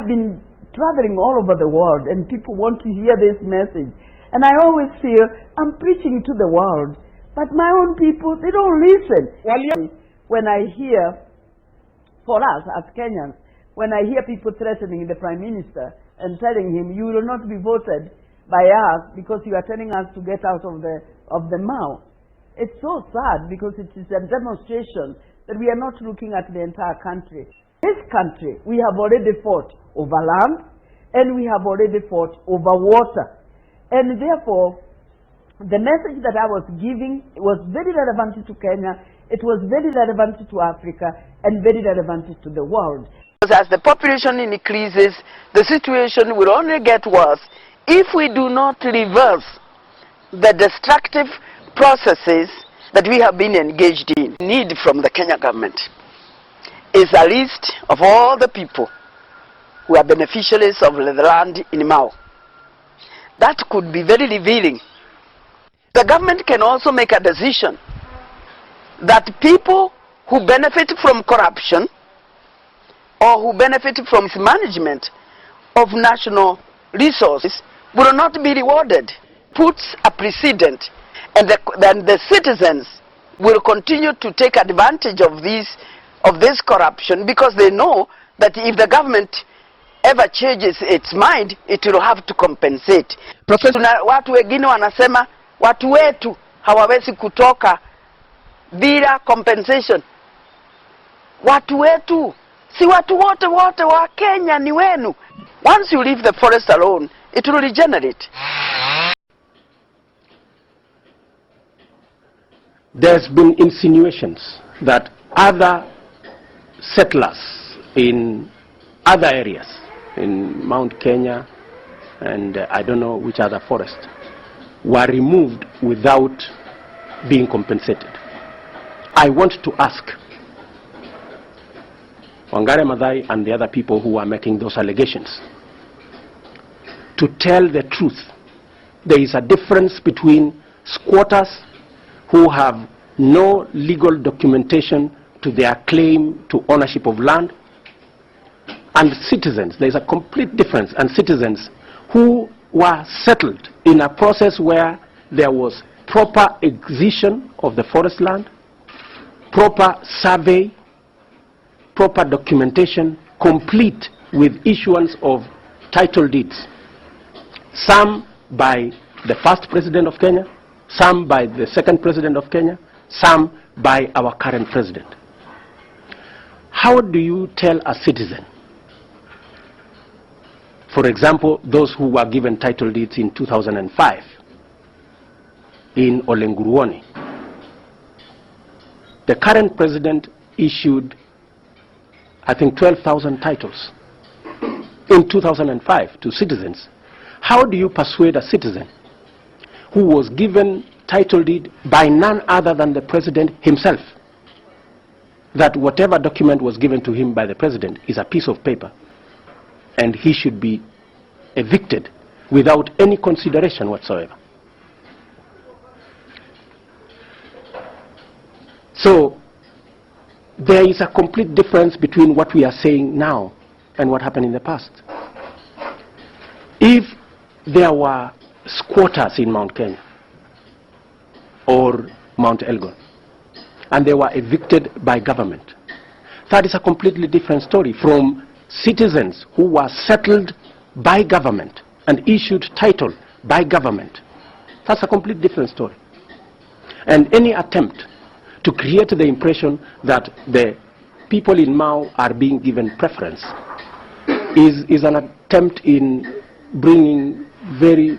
I've been traveling all over the world and people want to hear this message. And I always feel I'm preaching to the world, but my own people, they don't listen. When I hear, for us as Kenyans, when I hear people threatening the Prime Minister and telling him, you will not be voted by us because you are telling us to get out of the Mao. It's so sad because it is a demonstration that we are not looking at the entire country. This country, we have already fought over land and we have already fought over water. And therefore, the message that I was giving was very relevant to Kenya, it was very relevant to Africa, and very relevant to the world. As the population increases, the situation will only get worse if we do not reverse the destructive processes that we have been engaged in. Need from the Kenya government is a list of all the people who are beneficiaries of the land in Mao. That could be very revealing. The government can also make a decision that people who benefit from corruption or who benefit from mismanagement of national resources will not be rewarded. Puts a precedent, and then the citizens will continue to take advantage of this corruption because they know that if the government ever changes its mind, it will have to compensate. Watu wengine wanasema watu wetu hawawezi kutoka bila compensation. Watu wetu, si watu wote wa Kenya ni wenu. Once you leave the forest alone, it will regenerate. There's been insinuations that other settlers in other areas, in Mount Kenya and I don't know which other forest, were removed without being compensated. I want to ask Wangari Maathai and the other people who are making those allegations to tell the truth. There is a difference between squatters who have no legal documentation to their claim to ownership of land and citizens. There is a complete difference, and citizens who were settled in a process where there was proper acquisition of the forest land, proper survey, proper documentation, complete with issuance of title deeds. Some by the first president of Kenya, some by the second president of Kenya, some by our current president. How do you tell a citizen, for example, those who were given title deeds in 2005 in Olenguruoni, the current president issued, I think, 12,000 titles in 2005 to citizens. How do you persuade a citizen who was given title deed by none other than the president himself that whatever document was given to him by the president is a piece of paper and he should be evicted without any consideration whatsoever? So there is a complete difference between what we are saying now and what happened in the past. If there were squatters in Mount Kenya or Mount Elgon and they were evicted by government, that is a completely different story from citizens who were settled by government and issued title by government. That's a completely different story. And any attempt to create the impression that the people in Mao are being given preference is an attempt in bringing very